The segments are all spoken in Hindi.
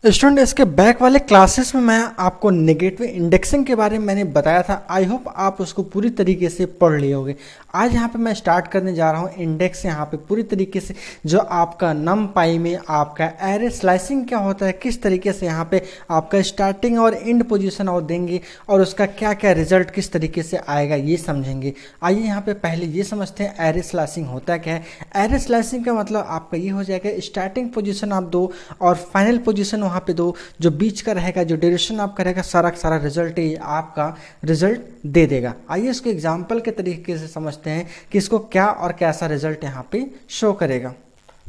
स्टूडेंट, इसके बैक वाले क्लासेस में मैं आपको नेगेटिव इंडेक्सिंग के बारे में मैंने बताया था। आई होप आप उसको पूरी तरीके से पढ़ लिए होंगे। आज यहाँ पे मैं स्टार्ट करने जा रहा हूँ इंडेक्स। यहाँ पे पूरी तरीके से जो आपका नमपाई में आपका एरे स्लाइसिंग क्या होता है, किस तरीके से यहाँ पे आपका स्टार्टिंग और एंड पोजीशन और देंगे और उसका क्या क्या रिजल्ट किस तरीके से आएगा ये समझेंगे। आइए यहाँ पे पहले ये समझते हैं एरे स्लाइसिंग होता क्या है। एरे स्लाइसिंग का मतलब आपका ये हो जाएगा, स्टार्टिंग पोजीशन आप दो और फाइनल पोजीशन वहाँ पे दो, जो बीच का रहेगा, जो ड्यूरेशन आपका रहेगा, सारा सारा रिजल्ट ही आपका रिजल्ट दे देगा। आइए इसको एग्जांपल के तरीके से समझते हैं कि इसको क्या और कैसा रिजल्ट यहाँ पे शो करेगा।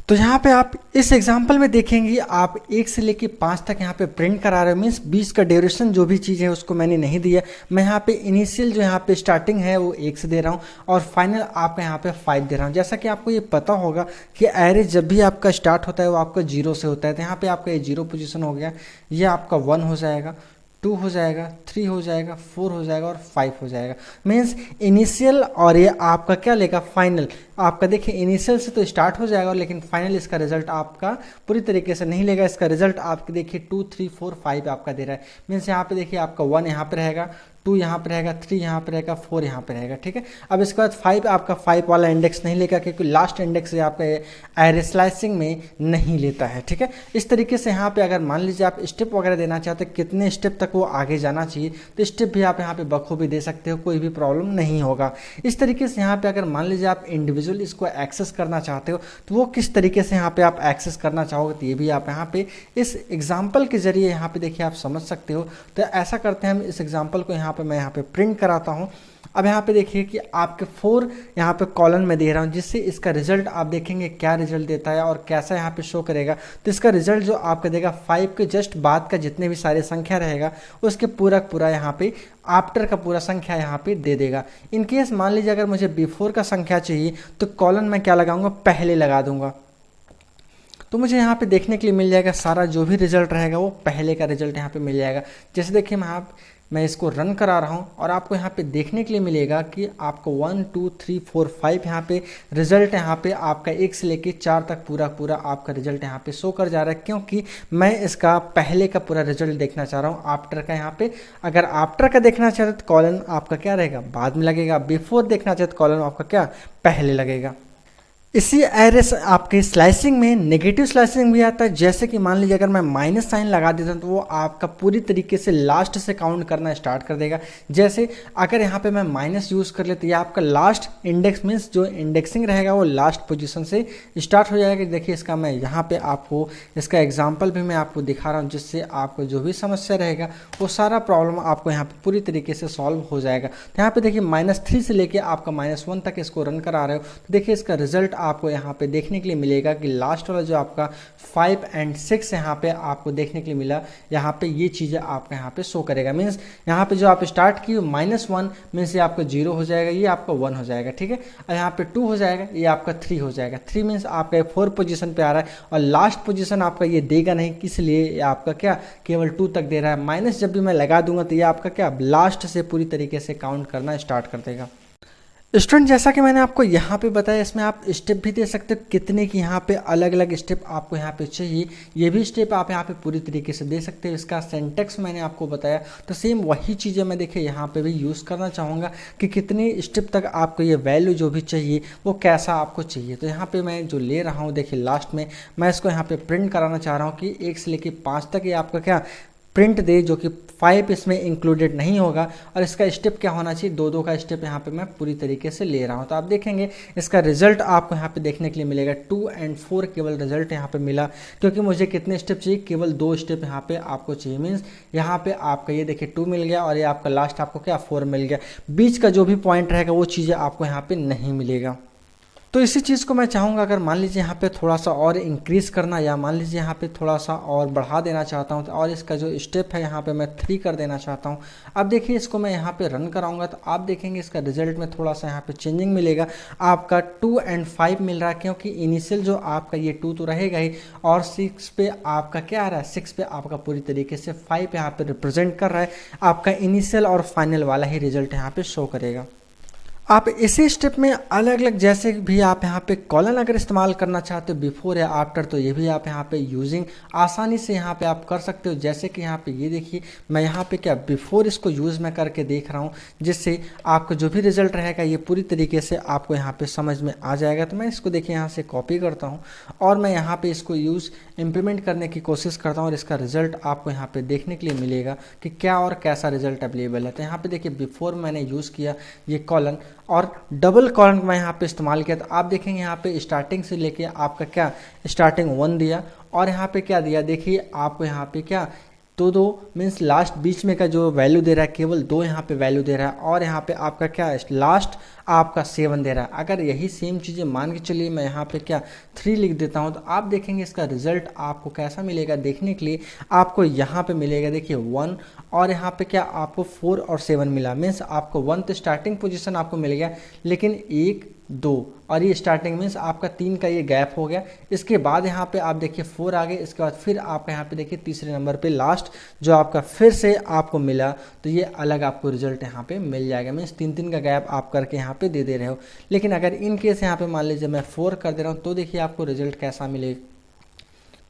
तो यहाँ पे आप इस एग्जांपल में देखेंगे, आप 1 से लेके 5 तक यहाँ पे प्रिंट करा रहे हो। मीन्स 20 का ड्यूरेशन जो भी चीज़ है उसको मैंने नहीं दिया। मैं यहाँ पे इनिशियल जो यहाँ पे स्टार्टिंग है वो 1 से दे रहा हूँ और फाइनल आपका यहाँ पे 5 दे रहा हूँ। जैसा कि आपको ये पता होगा कि एरे जब भी आपका स्टार्ट होता है वो आपका 0 से होता है। तो यहाँ पे आपका ये 0 पोजिशन हो गया, ये आपका 1 हो जाएगा, 2 हो जाएगा, 3 हो जाएगा, 4 हो जाएगा और 5 हो जाएगा। मीन्स इनिशियल और ये आपका क्या लेगा, फाइनल। आपका देखिए इनिशियल से तो स्टार्ट हो जाएगा लेकिन फाइनल इसका रिजल्ट आपका पूरी तरीके से नहीं लेगा। इसका रिजल्ट आपके देखिए 2, 3, 4, 5 आपका दे रहा है। मीन्स यहाँ पे देखिए आपका 1 यहाँ पे रहेगा, 2 यहाँ पे रहेगा, 3 यहाँ पे रहेगा, 4 यहाँ पे रहेगा। ठीक है, अब इसके बाद 5 आपका 5 वाला इंडेक्स नहीं लेगा क्योंकि लास्ट इंडेक्स आपका एरे स्लाइसिंग में नहीं लेता है। ठीक है, इस तरीके से यहाँ पे अगर मान लीजिए आप स्टेप वगैरह देना चाहते हैं कितने स्टेप तक वो आगे जाना चाहिए, तो स्टेप भी आप यहाँ पे बखूबी दे सकते हो, कोई भी प्रॉब्लम नहीं होगा। इस तरीके से यहाँ पे अगर मान लीजिए आप इंडिविजुअल इसको एक्सेस करना चाहते हो तो वो किस तरीके से यहाँ पे आप एक्सेस करना चाहोगे, तो ये भी आप यहाँ पे इस एग्जाम्पल के जरिए यहाँ पे देखिए आप समझ सकते हो। तो ऐसा करते हैं हम, इस एग्जाम्पल को यहाँ पे मैं यहाँ पे प्रिंट कराता हूँ। अब यहाँ पे देखिए कि आपके 4 यहाँ पे कॉलम में दे रहा हूँ, जिससे इसका रिजल्ट आप देखेंगे क्या रिजल्ट देता है और कैसा यहाँ पे शो करेगा। तो इसका रिजल्ट जो आपका देगा 5 के जस्ट बाद का जितने भी सारे संख्या रहेगा उसके पूरा यहाँ पे आफ्टर का पूरा संख्या यहाँ पे दे देगा। इन केस मान लीजिए अगर मुझे बिफोर का संख्या चाहिए तो कॉलम में क्या लगाऊंगा, पहले लगा दूंगा। तो मुझे यहाँ पे देखने के लिए मिल जाएगा सारा जो भी रिजल्ट रहेगा वो पहले का रिजल्ट यहाँ पे मिल जाएगा। जैसे देखिए मैं इसको रन करा रहा हूँ और आपको यहाँ पे देखने के लिए मिलेगा कि आपको 1, 2, 3, 4, 5 यहाँ पे रिजल्ट यहाँ पे आपका 1 से लेके 4 तक पूरा आपका रिजल्ट यहाँ पे शो कर जा रहा है, क्योंकि मैं इसका पहले का पूरा रिजल्ट देखना चाह रहा हूँ। आफ्टर का यहाँ पे अगर आफ्टर का देखना चाहते तो कॉलम आपका क्या रहेगा, बाद में लगेगा। बिफोर देखना चाहते तो कॉलम आपका क्या, पहले लगेगा। इसी एरे आपके स्लाइसिंग में नेगेटिव स्लाइसिंग भी आता है। जैसे कि मान लीजिए अगर मैं माइनस साइन लगा देता हूँ तो वो आपका पूरी तरीके से लास्ट से काउंट करना स्टार्ट कर देगा। जैसे अगर यहाँ पे मैं माइनस यूज़ कर लेता, ये आपका लास्ट इंडेक्स मीन्स जो इंडेक्सिंग रहेगा वो लास्ट पोजीशन से स्टार्ट हो जाएगा। देखिए इसका मैं यहाँ पे आपको इसका एग्जाम्पल भी मैं आपको दिखा रहा हूँ, जिससे आपको जो भी समस्या रहेगा वो सारा प्रॉब्लम आपको यहाँ पे पूरी तरीके से सॉल्व हो जाएगा। तो यहाँ पे देखिए -3 से लेके आपका -1 तक इसको रन करा रहे हो तो देखिए इसका रिजल्ट आपको यहाँ पे देखने के लिए मिलेगा कि लास्ट वाला जो आपका 5 और 6 यहाँ पे आपको देखने के लिए मिला, यहाँ पे ये चीज़ें आपका यहाँ पे शो करेगा। मीन्स यहाँ पे जो आप स्टार्ट किए -1 मीन्स ये आपका 0 हो जाएगा, ये आपका 1 हो जाएगा। ठीक है, और यहाँ पे 2 हो जाएगा, ये आपका 3 हो जाएगा। 3 मीन्स आपका 4 पोजीशन पे आ रहा है और लास्ट पोजीशन आपका ये देगा नहीं, इसलिए ये आपका क्या केवल 2 तक दे रहा है। माइनस जब भी मैं लगा दूंगा तो ये आपका क्या लास्ट से पूरी तरीके से काउंट करना स्टार्ट कर देगा। स्टूडेंट, जैसा कि मैंने आपको यहाँ पे बताया, इसमें आप स्टेप भी दे सकते हो कितने की यहाँ पे अलग अलग स्टेप आपको यहाँ पे चाहिए, ये भी स्टेप आप यहाँ पे पूरी तरीके से दे सकते हो। इसका सिंटेक्स मैंने आपको बताया, तो सेम वही चीज़ें मैं देखिए यहाँ पे भी यूज़ करना चाहूँगा कि कितने स्टेप तक आपको ये वैल्यू जो भी चाहिए वो कैसा आपको चाहिए। तो यहाँ पर मैं जो ले रहा हूँ देखिए लास्ट में मैं इसको यहाँ पर प्रिंट कराना चाह रहा हूँ कि 1 से लेके 5 तक ये आपका क्या प्रिंट दे, जो कि 5 इसमें इंक्लूडेड नहीं होगा। और इसका स्टेप क्या होना चाहिए, 2 का स्टेप यहाँ पे मैं पूरी तरीके से ले रहा हूँ। तो आप देखेंगे इसका रिजल्ट आपको यहाँ पे देखने के लिए मिलेगा 2 और 4 केवल रिजल्ट यहाँ पे मिला, क्योंकि मुझे कितने स्टेप चाहिए, केवल 2 स्टेप यहाँ पे आपको चाहिए। मीन्स यहाँ पे आपका ये देखिए 2 मिल गया और ये आपका लास्ट आपको क्या 4 मिल गया। बीच का जो भी पॉइंट रहेगा वो चीज़ें आपको यहाँ पे नहीं मिलेगा। तो इसी चीज़ को मैं चाहूँगा अगर मान लीजिए यहाँ पे थोड़ा सा और इंक्रीज़ करना, या मान लीजिए यहाँ पे थोड़ा सा और बढ़ा देना चाहता हूँ, तो और इसका जो स्टेप है यहाँ पे मैं 3 कर देना चाहता हूँ। अब देखिए इसको मैं यहाँ पे रन कराऊंगा तो आप देखेंगे इसका रिजल्ट में थोड़ा सा यहाँ पे चेंजिंग मिलेगा। आपका 2 और 5 मिल रहा है, क्योंकि इनिशियल जो आपका ये 2 तो रहेगा ही, और 6 पे आपका क्या आ रहा है, 6 पे आपका पूरी तरीके से 5 यहाँ पे रिप्रेजेंट कर रहा है। आपका इनिशियल और फाइनल वाला ही रिजल्ट यहाँ पे शो करेगा। आप इसी स्टेप में अलग अलग जैसे भी आप यहाँ पे कॉलन अगर इस्तेमाल करना चाहते हो बिफोर या आफ्टर, तो ये भी आप यहाँ पे यूजिंग आसानी से यहाँ पे आप कर सकते हो। जैसे कि यहाँ पे ये देखिए मैं यहाँ पे क्या बिफोर इसको यूज़ मैं करके देख रहा हूँ, जिससे आपको जो भी रिजल्ट रहेगा ये पूरी तरीके से आपको यहाँ पे समझ में आ जाएगा। तो मैं इसको देखिए यहाँ से कॉपी करता हूँ और मैं यहाँ पे इसको यूज़ इम्प्लीमेंट करने की कोशिश करता हूँ और इसका रिजल्ट आपको यहाँ पे देखने के लिए मिलेगा कि क्या और कैसा रिजल्ट अवेलेबल है। तो यहाँ पे देखिए बिफोर मैंने यूज़ किया ये कॉलन और डबल कॉलन मैं यहाँ पे इस्तेमाल किया, तो आप देखेंगे यहाँ पे स्टार्टिंग से लेके आपका क्या स्टार्टिंग 1 दिया और यहाँ पे क्या दिया देखिए आपको यहाँ पे क्या दो मीन्स लास्ट बीच में का जो वैल्यू दे रहा है केवल 2 यहाँ पे वैल्यू दे रहा है और यहाँ पे आपका क्या लास्ट आपका 7 दे रहा है। अगर यही सेम चीज़ें मान के चलिए मैं यहाँ पे क्या 3 लिख देता हूँ, तो आप देखेंगे इसका रिजल्ट आपको कैसा मिलेगा देखने के लिए आपको यहाँ पे मिलेगा देखिए 1 और यहाँ पे क्या आपको 4 और 7 मिला। मीन्स आपको 1 तो स्टार्टिंग पोजीशन आपको मिल गया, लेकिन 1 2 और ये स्टार्टिंग मीन्स आपका 3 का ये गैप हो गया। इसके बाद यहाँ पे आप देखिए 4 आ गए, इसके बाद फिर आपका यहाँ पे देखिए तीसरे नंबर पे लास्ट जो आपका फिर से आपको मिला, तो ये अलग आपको रिजल्ट यहाँ पे मिल जाएगा। मीन्स 3 का गैप आप करके यहाँ पे दे रहे हो। लेकिन अगर इन केस यहाँ पे मान लीजिए मैं 4 कर दे रहा हूँ, तो देखिए आपको रिजल्ट कैसा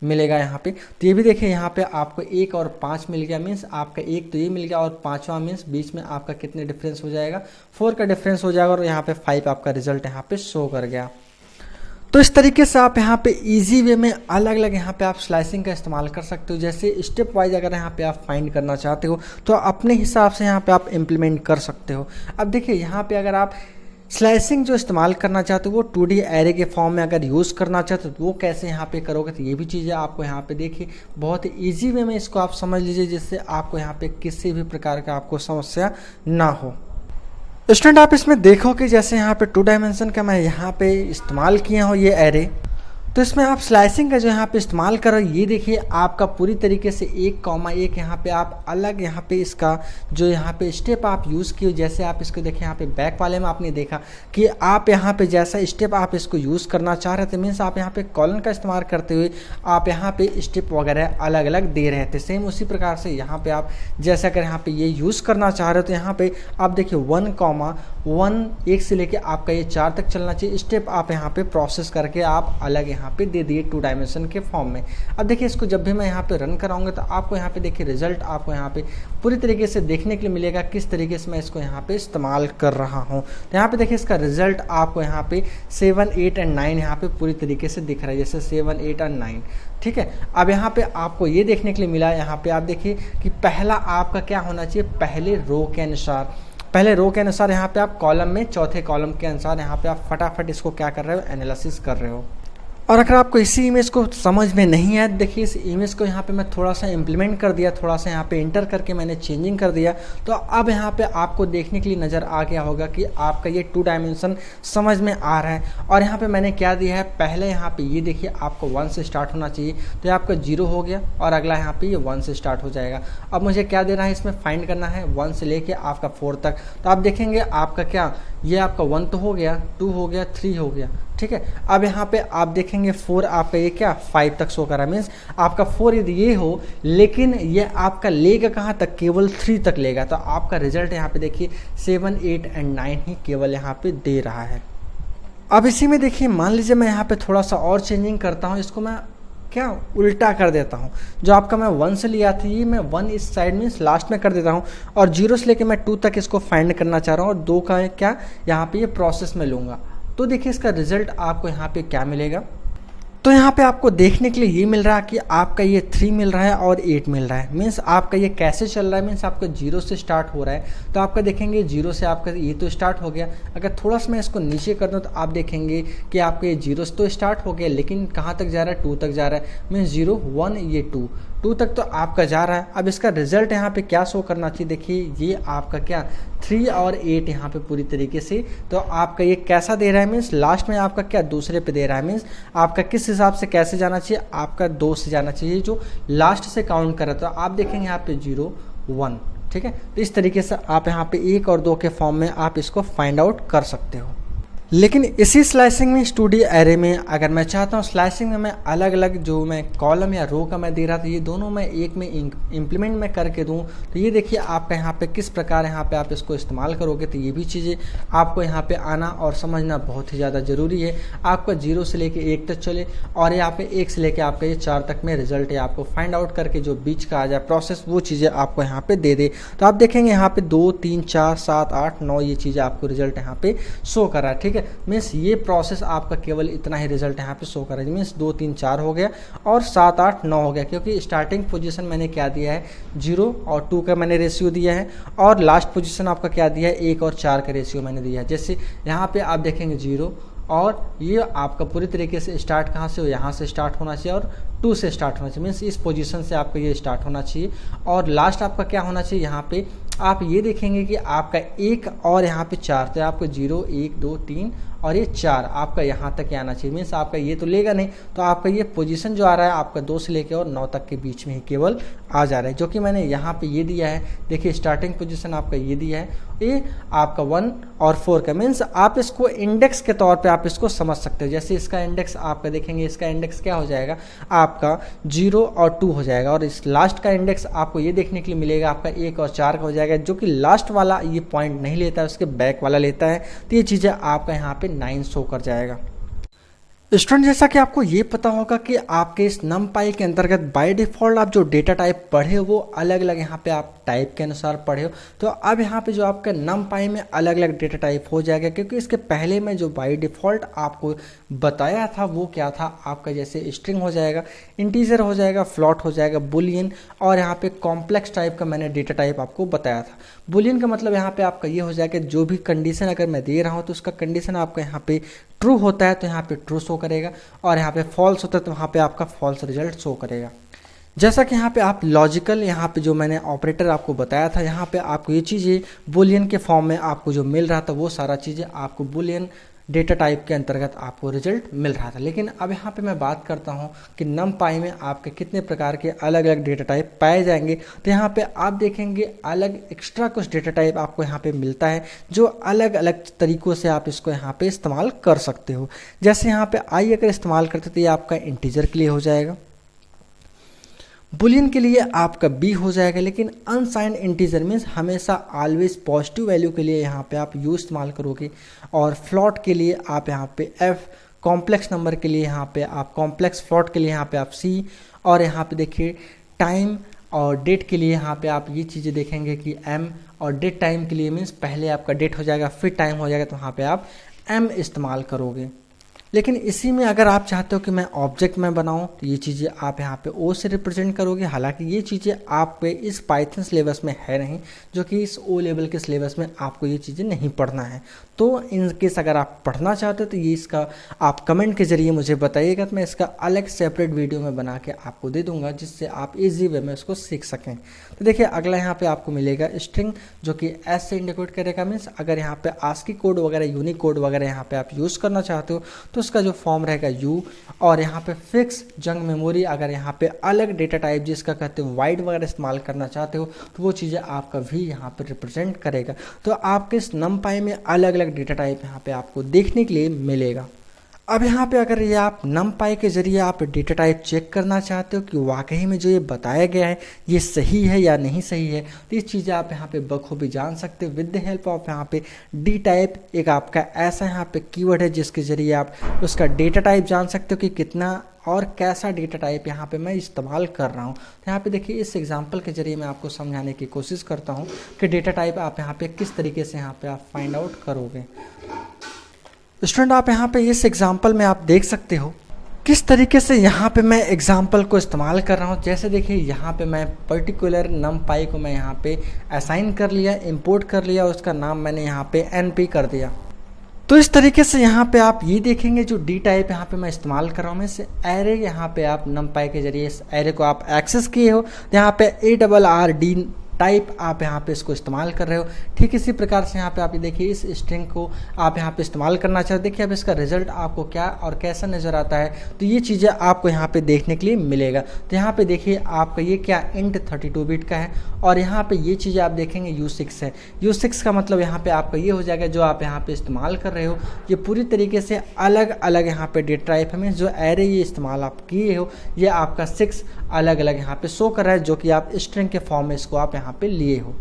मिलेगा यहाँ पे। तो ये भी देखिए यहाँ पे आपको 1 और 5 मिल गया। मीन्स आपका 1 तो ये मिल गया और 5वां मीन्स बीच में आपका कितने डिफरेंस हो जाएगा 4 का डिफरेंस हो जाएगा और यहाँ पे 5 आपका रिजल्ट यहाँ पे शो कर गया। तो इस तरीके से आप यहाँ पे इजी वे में अलग अलग यहाँ पे आप स्लाइसिंग का इस्तेमाल कर सकते हो। जैसे स्टेप वाइज अगर यहाँ पे आप फाइंड करना चाहते हो तो अपने हिसाब से यहाँ पे आप इम्प्लीमेंट कर सकते हो। अब देखिए यहाँ पे अगर आप स्लाइसिंग जो इस्तेमाल करना चाहते हो वो 2D एरे के फॉर्म में अगर यूज़ करना चाहते हो तो वो कैसे यहाँ पे करोगे, तो ये भी चीज़ें आपको यहाँ पे देखिए बहुत ईजी वे में इसको आप समझ लीजिए, जिससे आपको यहाँ पे किसी भी प्रकार का आपको समस्या ना हो। स्टूडेंट आप इसमें देखो कि जैसे यहाँ पे 2 डायमेंशन का मैं यहाँ पे इस्तेमाल किया हूँ ये एरे, तो इसमें आप स्लाइसिंग का जो यहाँ पे इस्तेमाल कर रहे हो ये देखिए आपका पूरी तरीके से 1,1 यहाँ पे आप अलग यहाँ पे इसका जो यहाँ पे स्टेप आप यूज़ किए। जैसे आप इसको देखिए यहाँ पे बैक वाले में आपने देखा कि आप यहाँ पे जैसा स्टेप आप इसको यूज़ करना चाह रहे थे, मीन्स आप यहाँ पे कॉलन का इस्तेमाल करते हुए आप यहाँ पे स्टेप वगैरह अलग अलग दे रहे थे। सेम उसी प्रकार से यहाँ पे आप जैसे अगर यहाँ पे ये यूज़ करना चाह रहे हो तो यहाँ पे आप देखिए 1,1 1 से लेके आपका ये 4 तक चलना चाहिए। स्टेप आप यहाँ पे प्रोसेस करके आप अलग यहाँ पे दे दिए 2 डायमेंशन के फॉर्म में। अब देखिए इसको जब भी मैं यहाँ पे रन कराऊंगा तो आपको यहाँ पे देखिए रिजल्ट आपको यहाँ पे पूरी तरीके से देखने के लिए मिलेगा किस तरीके से मैं इसको यहाँ पे इस्तेमाल कर रहा हूँ। तो यहाँ पे देखिए इसका रिजल्ट आपको यहाँ पे 7 8 और 9 यहाँ पे पूरी तरीके से दिख रहा है, जैसे 7 8 और 9। ठीक है, अब यहाँ पे आपको ये देखने के लिए मिला, यहाँ पे आप देखिए कि पहला आपका क्या होना चाहिए, पहले रो के अनुसार यहाँ पे आप कॉलम में चौथे कॉलम के अनुसार यहाँ पे आप फटाफट इसको क्या कर रहे हो, एनालिसिस कर रहे हो। और अगर आपको इसी इमेज को समझ में नहीं आया, देखिए इस इमेज को यहाँ पे मैं थोड़ा सा इम्प्लीमेंट कर दिया, थोड़ा सा यहाँ पे इंटर करके मैंने चेंजिंग कर दिया, तो अब यहाँ पे आपको देखने के लिए नज़र आ गया होगा कि आपका ये 2 डायमेंशन समझ में आ रहा है। और यहाँ पे मैंने क्या दिया है, पहले यहाँ पे ये देखिए आपको 1 से स्टार्ट होना चाहिए, तो ये आपका 0 हो गया और अगला यहाँ पे ये 1 से स्टार्ट हो जाएगा। अब मुझे क्या देना है, इसमें फाइंड करना है 1 से लेके आपका 4 तक। तो आप देखेंगे आपका क्या ये आपका 1 तो हो गया, 2 हो गया, 3 हो गया। ठीक है, अब यहाँ पे आप देखेंगे 4 आपका ये क्या 5 तक शो करा, मीन्स आपका 4 यदि ये हो लेकिन ये आपका लेगा कहाँ तक, केवल 3 तक लेगा। तो आपका रिजल्ट यहाँ पे देखिए 7 8 और 9 ही केवल यहाँ पे दे रहा है। अब इसी में देखिए मान लीजिए मैं यहाँ पे थोड़ा सा और चेंजिंग करता हूँ, इसको मैं क्या उल्टा कर देता हूँ। जो आपका मैं 1 से लिया था ये मैं 1 इस साइड में लास्ट में कर देता हूँ और 0 से लेके मैं 2 तक इसको फाइंड करना चाह रहा हूँ और 2 का क्या यहाँ पे ये प्रोसेस में लूँगा। तो देखिए इसका रिजल्ट आपको यहाँ पे क्या मिलेगा, तो यहाँ पे आपको देखने के लिए ये मिल रहा है कि आपका ये 3 मिल रहा है और 8 मिल रहा है। मीन्स आपका ये कैसे चल रहा है, मीन्स आपका 0 से स्टार्ट हो रहा है। तो आपका देखेंगे 0 से आपका ये तो स्टार्ट हो गया। अगर थोड़ा सा मैं इसको नीचे कर दूँ तो आप देखेंगे कि आपका ये 0 से तो स्टार्ट हो गया, लेकिन कहाँ तक जा रहा है, 2 तक जा रहा है। मीन्स 0 1 ये 2 तक तो आपका जा रहा है। अब इसका रिजल्ट यहाँ पे क्या शो करना चाहिए, देखिए ये आपका क्या 3 और 8 यहाँ पे पूरी तरीके से, तो आपका ये कैसा दे रहा है, मीन्स लास्ट में आपका क्या दूसरे पे दे रहा है। मीन्स आपका किस हिसाब से कैसे जाना चाहिए, आपका 2 से जाना चाहिए जो लास्ट से काउंट कर रहा था। तो आप देखेंगे यहाँ पे 0 1। ठीक है, तो इस तरीके से आप यहाँ पे 1 और 2 के फॉर्म में आप इसको फाइंड आउट कर सकते हो। लेकिन इसी स्लाइसिंग में स्टूडियो एरे में अगर मैं चाहता हूँ स्लाइसिंग में मैं अलग अलग जो मैं कॉलम या रो का मैं दे रहा था ये दोनों मैं एक में इम्प्लीमेंट मैं करके दूँ, तो ये देखिए आपका यहाँ पे किस प्रकार यहाँ पे आप इसको इस्तेमाल करोगे। तो ये भी चीज़ें आपको यहाँ पे आना और समझना बहुत ही ज़्यादा ज़रूरी है। आपका 0 से लेके 1 तक चले और यहाँ पे 1 से लेके आपका ये 4 तक में रिजल्ट है आपको फाइंड आउट करके जो बीच का आ जाए प्रोसेस वो चीज़ें आपको यहाँ पे दे दे। तो आप देखेंगे यहाँ पे 2 3 4 7 8 9 ये चीज़ें आपको रिजल्ट यहाँ पे शो कर रहा है। ठीक है, मीन्स ये प्रोसेस आपका केवल इतना ही रिजल्ट यहाँ पे शो कर रहा है। मीन्स 2 3 4 हो गया और 7 8 9 हो गया, क्योंकि स्टार्टिंग पोजीशन मैंने क्या दिया है 0 और 2 का मैंने रेशियो दिया है और लास्ट पोजीशन आपका क्या दिया है 1 और 4 का रेशियो मैंने दिया है। जैसे यहाँ पे आप देखेंगे 0 और ये आपका पूरी तरीके से स्टार्ट कहाँ से हो, यहाँ से स्टार्ट होना चाहिए और 2 से स्टार्ट होना चाहिए। मीन्स इस पोजीशन से आपका ये स्टार्ट होना चाहिए और लास्ट आपका क्या होना चाहिए, यहाँ पे आप ये देखेंगे कि आपका 1 और यहाँ पे 4, तो आपको 0 1 2 3 और ये 4 आपका यहाँ तक आना चाहिए। मीन्स आपका ये तो लेगा नहीं, तो आपका ये पोजीशन जो आ रहा है आपका 2 से लेकर और 9 तक के बीच में ही केवल आ जा रहा है, जो कि मैंने यहाँ पे ये दिया है। देखिए स्टार्टिंग पोजीशन आपका ये दिया है, ये आपका 1 और 4 का। मीन्स आप इसको इंडेक्स के तौर पे आप इसको समझ सकते हो। जैसे इसका इंडेक्स आपका देखेंगे, इसका इंडेक्स क्या हो जाएगा आपका 0 और 2 हो जाएगा और इस लास्ट का इंडेक्स आपको ये देखने के लिए मिलेगा आपका 1 और 4 का हो जाएगा, जो कि लास्ट वाला ये पॉइंट नहीं लेता है, उसके बैक वाला लेता है। तो ये चीज़ें आपका यहाँ पे 9 शो कर जाएगा। स्टूडेंट जैसा कि आपको ये पता होगा कि आपके इस numpy के अंतर्गत बाय डिफ़ॉल्ट आप जो डेटा टाइप पढ़े हो वो अलग अलग यहाँ पे आप टाइप के अनुसार पढ़े हो। तो अब यहाँ पे जो आपका numpy में अलग अलग डेटा टाइप हो जाएगा, क्योंकि इसके पहले में जो बाय डिफ़ॉल्ट आपको बताया था वो क्या था आपका, जैसे स्ट्रिंग हो जाएगा, इंटीजर हो जाएगा, फ्लॉट हो जाएगा, बुलियन और यहाँ पे कॉम्प्लेक्स टाइप का मैंने डेटा टाइप आपको बताया था। बुलियन का मतलब यहाँ पे आपका ये हो जाएगा जो भी कंडीशन अगर मैं दे रहा हूँ तो उसका कंडीशन आपका यहाँ पे ट्रू होता है तो यहाँ पे ट्रू शो करेगा और यहाँ पे फॉल्स होता है तो वहाँ पे आपका फॉल्स रिजल्ट शो करेगा। जैसा कि यहाँ पे आप लॉजिकल यहाँ पे जो मैंने ऑपरेटर आपको बताया था, यहाँ पे आपको ये चीज़ें बुलियन के फॉर्म में आपको जो मिल रहा था वो सारा चीज़ें आपको बुलियन डेटा टाइप के अंतर्गत आपको रिजल्ट मिल रहा था। लेकिन अब यहाँ पे मैं बात करता हूँ कि numpy में आपके कितने प्रकार के अलग अलग डेटा टाइप पाए जाएंगे। तो यहाँ पे आप देखेंगे अलग एक्स्ट्रा कुछ डेटा टाइप आपको यहाँ पे मिलता है जो अलग अलग तरीक़ों से आप इसको यहाँ पे इस्तेमाल कर सकते हो। जैसे यहाँ पे आई अगर इस्तेमाल करते तो ये आपका इंटीजर के लिए हो जाएगा, बुलियन के लिए आपका बी हो जाएगा, लेकिन अनसाइंड इंटीजर मीन्स हमेशा ऑलवेज पॉजिटिव वैल्यू के लिए यहाँ पे आप यू इस्तेमाल करोगे और फ्लॉट के लिए आप यहाँ पे एफ, कॉम्प्लेक्स नंबर के लिए यहाँ पे आप कॉम्प्लेक्स फ्लॉट के लिए यहाँ पे आप सी और यहाँ पे देखिए टाइम और डेट के लिए यहाँ पे आप ये चीज़ें देखेंगे कि एम और डेट टाइम के लिए मीन्स पहले आपका डेट हो जाएगा फिर टाइम हो जाएगा तो वहाँ पे आप एम इस्तेमाल करोगे। लेकिन इसी में अगर आप चाहते हो कि मैं ऑब्जेक्ट में बनाऊं तो ये चीज़ें आप यहाँ पे ओ से रिप्रेजेंट करोगे। हालांकि ये चीज़ें आप पे इस पाइथन सिलेबस में है नहीं, जो कि इस ओ लेवल के सिलेबस में आपको ये चीज़ें नहीं पढ़ना है। तो इन केस अगर आप पढ़ना चाहते हो तो ये इसका आप कमेंट के जरिए मुझे बताइएगा, तो मैं इसका अलग सेपरेट वीडियो में बना के आपको दे दूँगा जिससे आप ईजी वे में उसको सीख सकें। तो देखिए अगला यहाँ पर आपको मिलेगा स्ट्रिंग, जो कि एस से इंडिकेट करेगा। मीन्स अगर यहाँ पर आस्की कोड वगैरह यूनिक कोड वगैरह यहाँ पर आप यूज़ करना चाहते हो तो उसका जो फॉर्म रहेगा यू और यहाँ पे फिक्स जंग मेमोरी। अगर यहाँ पे अलग डेटा टाइप जिसका कहते हो वाइड वगैरह इस्तेमाल करना चाहते हो तो वो चीज़ें आपका भी यहाँ पे रिप्रेजेंट करेगा। तो आपके इस numpy में अलग अलग डेटा टाइप यहाँ पे आपको देखने के लिए मिलेगा। अब यहाँ पे अगर ये आप numpy के जरिए आप डेटा टाइप चेक करना चाहते हो कि वाकई में जो ये बताया गया है ये सही है या नहीं सही है, तो ये चीज़ें आप यहाँ पे बखूबी जान सकते हो विद द हेल्प ऑफ यहाँ पे डी टाइप। एक आपका ऐसा यहाँ पे कीवर्ड है जिसके ज़रिए आप उसका डेटा टाइप जान सकते हो कि कितना और कैसा डेटा टाइप यहाँ पे मैं इस्तेमाल कर रहा हूँ। तो यहाँ पे देखिए इस एग्जांपल के जरिए मैं आपको समझाने की कोशिश करता हूँ कि डेटा टाइप आप यहाँ पे किस तरीके से यहाँ पे आप फाइंड आउट करोगे। स्टूडेंट आप यहाँ पे इस एग्जांपल में आप देख सकते हो किस तरीके से यहाँ पे मैं एग्जांपल को इस्तेमाल कर रहा हूँ। जैसे देखिए यहाँ पे मैं पर्टिकुलर numpy को मैं यहाँ पे असाइन कर लिया, इंपोर्ट कर लिया, उसका नाम मैंने यहाँ पे np कर दिया। तो इस तरीके से यहाँ पे आप ये देखेंगे जो डी टाइप यहाँ पे मैं इस्तेमाल कर रहा हूँ, मैं इस एरे यहाँ पे आप numpy के जरिए इस एरे को आप एक्सेस किए हो। यहाँ पे ARRD टाइप आप यहाँ पे इसको इस्तेमाल कर रहे हो। ठीक इसी प्रकार से यहाँ पे आप देखिए इस स्ट्रिंग को आप यहाँ पे इस्तेमाल करना चाहते हो। देखिए अब इसका रिजल्ट आपको क्या और कैसा नज़र आता है, तो ये चीज़ें आपको यहाँ पे देखने के लिए मिलेगा। तो यहाँ पे देखिए आपका ये क्या इंट 32 बिट का है, और यहाँ पे ये चीज़ें आप देखेंगे U6 है। U6 का मतलब यहाँ पे आपका ये हो जाएगा जो आप यहाँ पे इस्तेमाल कर रहे हो ये पूरी तरीके से अलग अलग यहाँ पे डेटा टाइप में जो एरे ये इस्तेमाल आप किए हो ये आपका 6 अलग अलग यहाँ पे शो कर रहा है, जो कि आप स्ट्रिंग के फॉर्म में इसको आप यहाँ पे लिए हो।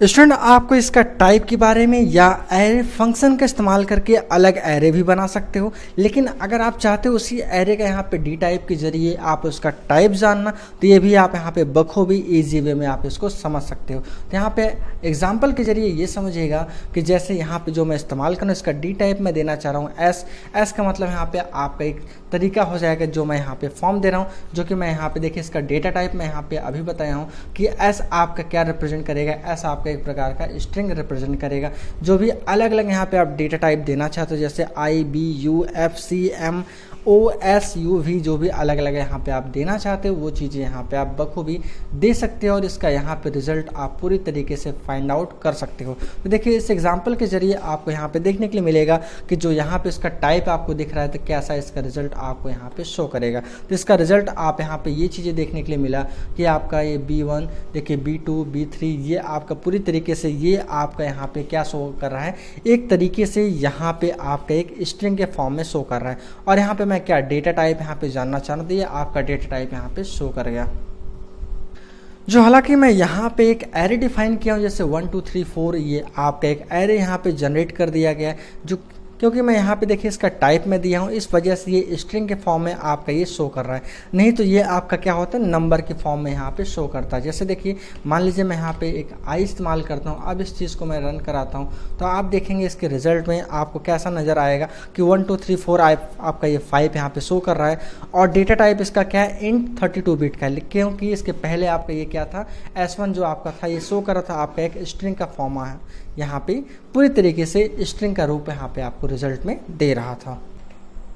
स्टूडेंट आपको इसका टाइप के बारे में या एरे फंक्शन का इस्तेमाल करके अलग एरे भी बना सकते हो, लेकिन अगर आप चाहते हो उसी एरे का यहाँ पे डी टाइप के जरिए आप उसका टाइप जानना, तो ये भी आप यहाँ पे बखूबी ईजी वे में आप इसको समझ सकते हो। तो यहाँ पे एग्जांपल के जरिए ये समझिएगा कि जैसे यहाँ पे जो मैं इस्तेमाल कर रहा हूँ इसका डी टाइप में देना चाह रहा हूँ एस का मतलब यहाँ पे आपका एक तरीका हो जाएगा जो मैं यहाँ पे फॉर्म दे रहा हूँ, जो कि मैं यहाँ पे देखिए इसका डेटा टाइप मैं यहाँ पे अभी बताया हूँ कि एस आपका क्या रिप्रेजेंट करेगा। एस आपका एक प्रकार का स्ट्रिंग रिप्रेजेंट करेगा। जो भी अलग अलग यहाँ पे आप डेटा टाइप देना चाहते हो जैसे IBUFCM OSUV जो भी अलग अलग यहाँ पे आप देना चाहते हो वो चीज़ें यहाँ पे आप बखूबी दे सकते हो और इसका यहाँ पे रिजल्ट आप पूरी तरीके से फाइंड आउट कर सकते हो। तो देखिए इस एग्जांपल के जरिए आपको यहाँ पे देखने के लिए मिलेगा कि जो यहाँ पे इसका टाइप आपको दिख रहा है तो कैसा इसका रिजल्ट आपको यहाँ पे शो करेगा। तो इसका रिजल्ट आप यहाँ पे ये चीज़ें देखने के लिए मिला कि आपका ये B1 देखिए B2 B3 ये आपका पूरी तरीके से ये आपका यहाँ पे क्या शो कर रहा है, एक तरीके से यहाँ पे आपका एक स्ट्रिंग के फॉर्म में शो कर रहा है। और यहाँ पे मैं क्या डेटा टाइप यहाँ पे जानना चाह रहा था, ये आपका डेटा टाइप यहाँ पे शो कर गया। जो हालांकि मैं यहाँ पे एक एरे डिफाइन किया हूँ जैसे 1 2 3 4 ये आपका एक एरे यहाँ पे जनरेट कर दिया गया है, जो क्योंकि मैं यहाँ पे देखिए इसका टाइप में दिया हूँ इस वजह से ये स्ट्रिंग के फॉर्म में आपका ये शो कर रहा है, नहीं तो ये आपका क्या होता है नंबर के फॉर्म में यहाँ पे शो करता है। जैसे देखिए मान लीजिए मैं यहाँ पे एक आई इस्तेमाल करता हूँ, अब इस चीज़ को मैं रन कराता हूँ तो आप देखेंगे इसके रिजल्ट में आपको कैसा नज़र आएगा कि 1 2 3 4 आपका ये 5 यहाँ पे शो कर रहा है और डेटा टाइप इसका क्या है इंट 32 बिट का है, क्योंकि इसके पहले आपका ये क्या था S1 जो आपका था ये शो कर रहा था आपका एक स्ट्रिंग का फॉर्म है, यहाँ पे पूरी तरीके से स्ट्रिंग का रूप यहाँ पे आपको रिजल्ट में दे रहा था।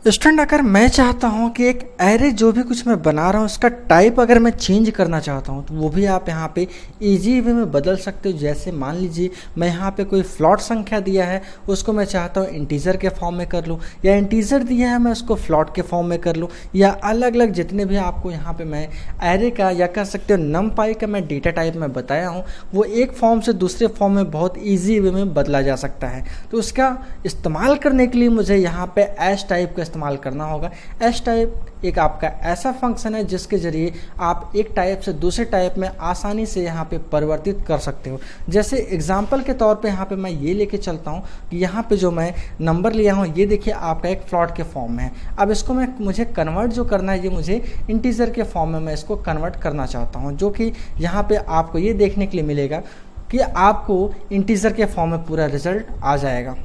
स्टूडेंट अगर मैं चाहता हूँ कि एक एरे जो भी कुछ मैं बना रहा हूँ उसका टाइप अगर मैं चेंज करना चाहता हूँ तो वो भी आप यहाँ पे इजी वे में बदल सकते हो। जैसे मान लीजिए मैं यहाँ पे कोई फ्लॉट संख्या दिया है उसको मैं चाहता हूँ इंटीजर के फॉर्म में कर लूँ, या इंटीजर दिया है मैं उसको फ्लॉट के फॉर्म में कर लूँ, या अलग अलग जितने भी आपको यहाँ पे मैं एरे का या कह सकते हो नमपाई का मैं डेटा टाइप में बताया हूँ वो एक फॉर्म से दूसरे फॉर्म में बहुत ईजी वे में बदला जा सकता है। तो उसका इस्तेमाल करने के लिए मुझे यहाँ पे एस टाइप का इस्तेमाल करना होगा। एस टाइप एक आपका ऐसा फंक्शन है जिसके जरिए आप एक टाइप से दूसरे टाइप में आसानी से यहाँ पे परिवर्तित कर सकते हो। जैसे एग्जांपल के तौर पे यहाँ पे मैं ये लेके चलता हूँ कि यहाँ पे जो मैं नंबर लिया हूँ ये देखिए आपका एक फ्लॉट के फॉर्म में है। अब इसको मुझे कन्वर्ट जो करना है ये मुझे इंटीजर के फॉर्म में मैं इसको कन्वर्ट करना चाहता हूँ, जो कि यहाँ पे आपको ये देखने के लिए मिलेगा कि आपको इंटीजर के फॉर्म में पूरा रिजल्ट आ जाएगा।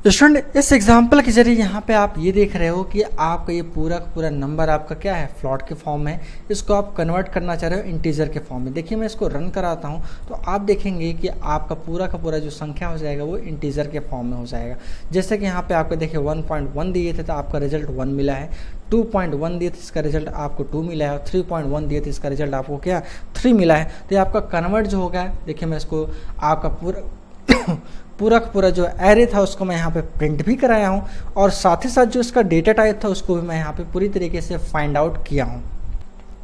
स्टूडेंट इस एग्जाम्पल के जरिए यहाँ पे आप ये देख रहे हो कि आपका ये पूरा का पूरा नंबर आपका क्या है फ्लॉट के फॉर्म में, इसको आप कन्वर्ट करना चाह रहे हो इंटीजर के फॉर्म में। देखिए मैं इसको रन कराता हूँ तो आप देखेंगे कि आपका पूरा का पूरा जो संख्या हो जाएगा वो इंटीजर के फॉर्म में हो जाएगा। जैसे कि यहाँ पे आपको देखिए 1.1 दिए थे तो आपका रिजल्ट 1 मिला है, 2.1 दिए थे इसका रिजल्ट आपको 2 मिला है, और 3.1 दिए थे इसका रिजल्ट आपको क्या 3 मिला है। तो ये आपका कन्वर्ट जो होगा देखिए मैं इसको आपका पूरा का पूरा जो एरे था उसको मैं यहाँ पे प्रिंट भी कराया हूँ और साथ ही साथ जो इसका डेटा टाइप था उसको भी मैं यहाँ पे पूरी तरीके से फाइंड आउट किया हूँ।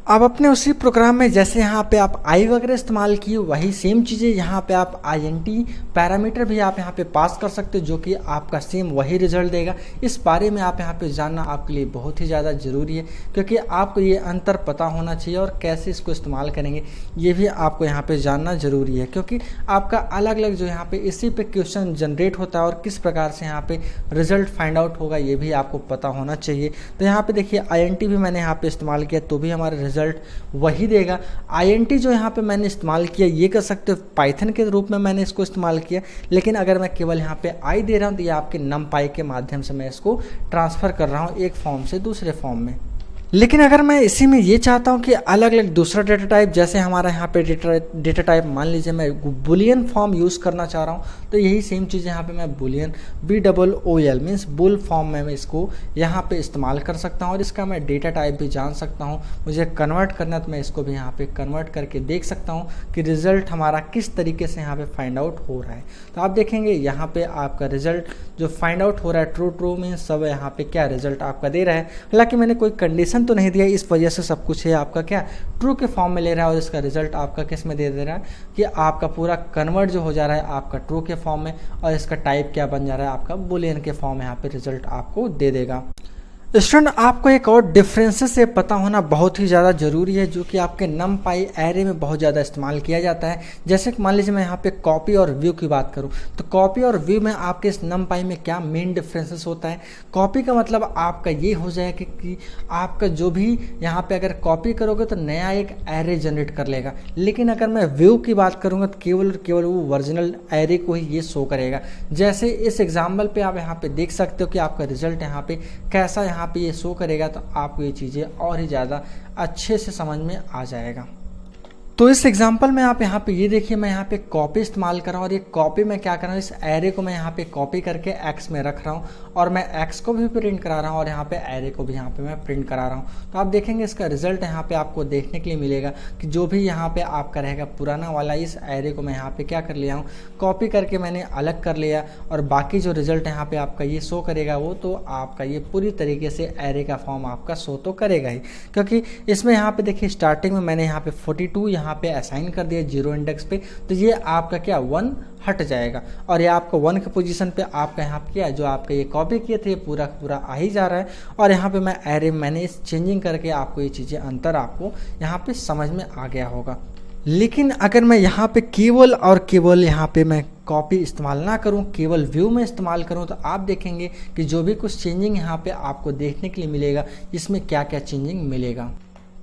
अब अपने उसी प्रोग्राम में जैसे यहाँ पे आप आई वगैरह इस्तेमाल किए वही सेम चीज़ें यहाँ पे आप INT पैरामीटर भी आप यहाँ पे पास कर सकते हो, जो कि आपका सेम वही रिजल्ट देगा। इस बारे में आप यहाँ पे जानना आपके लिए बहुत ही ज़्यादा ज़रूरी है, क्योंकि आपको ये अंतर पता होना चाहिए और कैसे इसको इस्तेमाल करेंगे ये भी आपको यहाँ पे जानना ज़रूरी है, क्योंकि आपका अलग अलग जो यहाँ पे इसी पे क्वेश्चन जनरेट होता है और किस प्रकार से यहाँ पे रिजल्ट फाइंड आउट होगा ये भी आपको पता होना चाहिए। तो यहाँ पे देखिए INT भी मैंने यहाँ पे इस्तेमाल किया तो भी हमारे रिजल्ट वही देगा। INT जो यहाँ पे मैंने इस्तेमाल किया ये कर सकते हो पाइथन के रूप में मैंने इसको इस्तेमाल किया, लेकिन अगर मैं केवल यहाँ पे आई दे रहा हूँ तो ये आपके numpy के माध्यम से मैं इसको ट्रांसफ़र कर रहा हूँ एक फॉर्म से दूसरे फॉर्म में। लेकिन अगर मैं इसी में ये चाहता हूँ कि अलग अलग दूसरा डेटा टाइप, जैसे हमारा यहाँ पे डेटा टाइप मान लीजिए मैं बुलियन फॉर्म यूज़ करना चाह रहा हूँ, तो यही सेम चीज़ यहाँ पे मैं Boolean BOOL means bull form में मैं इसको यहाँ पे इस्तेमाल कर सकता हूँ और इसका मैं डेटा टाइप भी जान सकता हूँ। मुझे कन्वर्ट करना तो मैं इसको भी यहाँ पे कन्वर्ट करके देख सकता हूँ कि रिजल्ट हमारा किस तरीके से यहाँ पे फाइंड आउट हो रहा है। तो आप देखेंगे यहाँ पे आपका रिजल्ट जो फाइंड आउट हो रहा है ट्रू मीन्स सब यहाँ पे क्या रिजल्ट आपका दे रहा है। हालांकि मैंने कोई कंडीशन तो नहीं दिया, इस वजह से सब कुछ है आपका क्या ट्रू के फॉर्म में ले रहा है और इसका रिजल्ट आपका किस में दे रहा है कि आपका पूरा कन्वर्ट जो हो जा रहा है आपका ट्रू के फॉर्म में, और इसका टाइप क्या बन जा रहा है आपका बुलियन के फॉर्म में यहाँ पे रिजल्ट आपको दे देगा। स्टूडेंट आपको एक और डिफरेंसेस से पता होना बहुत ही ज़्यादा ज़रूरी है जो कि आपके NumPy एरे में बहुत ज़्यादा इस्तेमाल किया जाता है। जैसे कि मान लीजिए मैं यहाँ पे कॉपी और व्यू की बात करूँ तो कॉपी और व्यू में आपके इस NumPy में क्या मेन डिफरेंसेस होता है। कॉपी का मतलब आपका ये हो जाएगा कि आपका जो भी यहाँ पे अगर कॉपी करोगे तो नया एक एरे जनरेट कर लेगा, लेकिन अगर मैं व्यू की बात करूँगा तो केवल वो ओरिजिनल एरे को ही ये शो करेगा। जैसे इस एग्जाम्पल पे आप यहाँ पे देख सकते हो कि आपका रिजल्ट यहाँ पे कैसा यहाँ पे ये शो करेगा, तो आपको ये चीज़ें और ही ज़्यादा अच्छे से समझ में आ जाएगा। तो इस एग्जांपल में आप यहाँ पे ये देखिए मैं यहाँ पे कॉपी इस्तेमाल कर रहा हूँ और ये कॉपी में क्या कर रहा हूँ, इस एरे को मैं यहाँ पे कॉपी करके एक्स में रख रहा हूँ और मैं एक्स को भी प्रिंट करा रहा हूँ और यहाँ पे एरे को भी यहाँ पे मैं प्रिंट करा रहा हूँ। तो आप देखेंगे इसका रिजल्ट यहाँ पे आपको देखने के लिए मिलेगा कि जो भी यहाँ पे आपका रहेगा पुराना वाला इस एरे को मैं यहाँ पे क्या कर लिया हूँ, कॉपी करके मैंने अलग कर लिया और बाकी जो रिजल्ट यहाँ पे आपका ये शो करेगा वो तो आपका ये पूरी तरीके से एरे का फॉर्म आपका शो तो करेगा ही, क्योंकि इसमें यहाँ पे देखिए स्टार्टिंग में मैंने यहाँ पे 42 यहाँ पे असाइन कर दिया 0 इंडेक्स पे, तो ये आपका क्या 1 हट जाएगा और ये आपको 1 के पोजीशन पे आपका यहाँ पे क्या जो आपका ये कॉपी किए थे पूरा पूरा आ ही जा रहा है। और यहाँ पे मैं एरे मैंने इस चेंजिंग करके आपको ये चीज़ें अंतर आपको यहाँ पे समझ में आ गया होगा। लेकिन अगर मैं यहाँ पे केवल यहाँ पे मैं कॉपी इस्तेमाल ना करूँ, केवल व्यू में इस्तेमाल करूँ, तो आप देखेंगे कि जो भी कुछ चेंजिंग यहाँ पे आपको देखने के लिए मिलेगा इसमें क्या क्या चेंजिंग मिलेगा।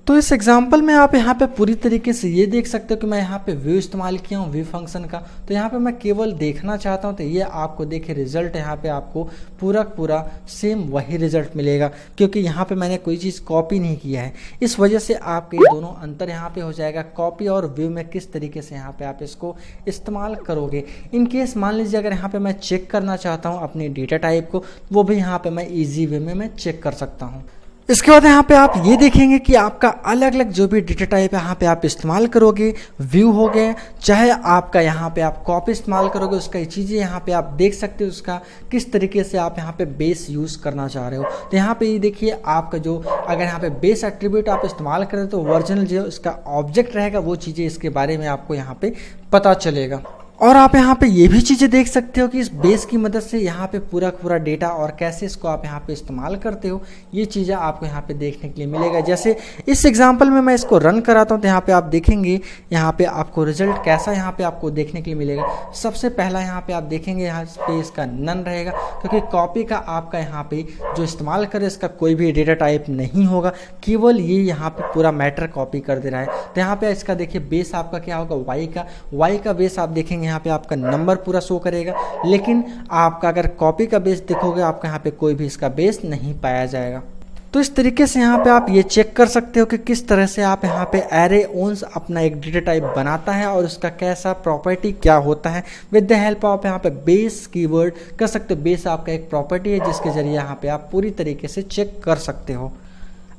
तो इस एग्जांपल में आप यहाँ पे पूरी तरीके से ये देख सकते हो कि मैं यहाँ पे व्यू इस्तेमाल किया हूँ व्यू फंक्शन का। तो यहाँ पे मैं केवल देखना चाहता हूँ तो ये आपको देखिए रिजल्ट यहाँ पे आपको पूरा सेम वही रिजल्ट मिलेगा, क्योंकि यहाँ पे मैंने कोई चीज़ कॉपी नहीं किया है। इस वजह से आपके दोनों अंतर यहाँ पे हो जाएगा कॉपी और व्यू में किस तरीके से यहाँ पे आप इसको इस्तेमाल करोगे। इन केस मान लीजिए अगर यहाँ पे मैं चेक करना चाहता हूँ अपनी डेटा टाइप को, वो भी यहाँ पे मैं ईजी वे में मैं चेक कर सकता हूँ। इसके बाद यहाँ पे आप ये देखेंगे कि आपका अलग अलग जो भी डेटा टाइप है यहाँ पे आप इस्तेमाल करोगे, व्यू हो गए चाहे आपका यहाँ पे आप कॉपी इस्तेमाल करोगे, उसका ये चीज़ें यहाँ पे आप देख सकते हो उसका किस तरीके से आप यहाँ पे बेस यूज़ करना चाह रहे हो। तो यहाँ पे ये देखिए आपका जो अगर यहाँ पे बेस एट्रीब्यूट आप इस्तेमाल करें तो ओरिजिनल जो इसका ऑब्जेक्ट रहेगा वो चीज़ें इसके बारे में आपको यहाँ पे पता चलेगा। और आप यहाँ पे ये भी चीज़ें देख सकते हो कि इस बेस की मदद से यहाँ पे पूरा डेटा और कैसे इसको आप यहाँ पे इस्तेमाल करते हो, ये चीज़ें आपको यहाँ पे देखने के लिए मिलेगा। जैसे इस एग्जांपल में मैं इसको रन कराता हूँ तो यहाँ पे आप देखेंगे यहाँ पे आपको रिजल्ट कैसा यहाँ पे आपको देखने के लिए मिलेगा। सबसे पहला यहाँ पे आप देखेंगे यहाँ पे इसका नन रहेगा, क्योंकि कॉपी का आपका यहाँ पे जो इस्तेमाल करे इसका कोई भी डेटा टाइप नहीं होगा, केवल ये यहाँ पे पूरा मैटर कॉपी कर दे रहा है। तो यहाँ पे इसका देखिए बेस आपका क्या होगा वाई का बेस आप देखेंगे यहाँ पे आपका नंबर पूरा शो करेगा, लेकिन आपका अगर कॉपी का बेस देखोगे आपका यहाँ पे कोई भी इसका बेस नहीं पाया जाएगा। तो इस तरीके से यहाँ पे आप ये चेक कर सकते हो कि किस तरह से आप यहाँ पे एरे ओन्स अपना एक डेटा टाइप बनाता है और उसका कैसा प्रॉपर्टी क्या होता है। विद द हेल्प आप यहाँ पे बेस कीवर्ड कर सकते हो। बेस आपका एक प्रॉपर्टी है जिसके जरिए यहाँ पे आप पूरी तरीके से चेक कर सकते हो।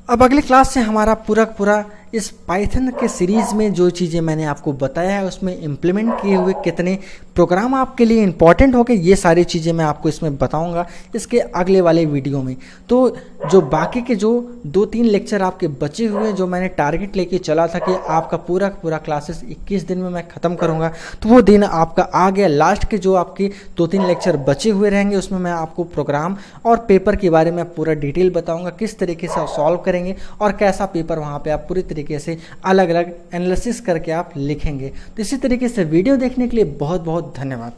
अब अगली क्लास से हमारा पूरा इस पाइथन के सीरीज़ में जो चीज़ें मैंने आपको बताया है उसमें इम्प्लीमेंट किए हुए कितने प्रोग्राम आपके लिए इंपॉर्टेंट हो गए, ये सारी चीज़ें मैं आपको इसमें बताऊंगा इसके अगले वाले वीडियो में। तो जो बाकी के जो 2-3 लेक्चर आपके बचे हुए जो मैंने टारगेट लेके चला था कि आपका पूरा क्लासेस 21 दिन में मैं ख़त्म करूँगा, तो वो दिन आपका आ गया। लास्ट के जो आपके 2-3 लेक्चर बचे हुए रहेंगे उसमें मैं आपको प्रोग्राम और पेपर के बारे में पूरा डिटेल बताऊँगा, किस तरीके से सॉल्व करेंगे और कैसा पेपर वहाँ पर आप पूरी तरीके से अलग अलग एनालिसिस करके आप लिखेंगे। तो इसी तरीके से वीडियो देखने के लिए बहुत बहुत धन्यवाद।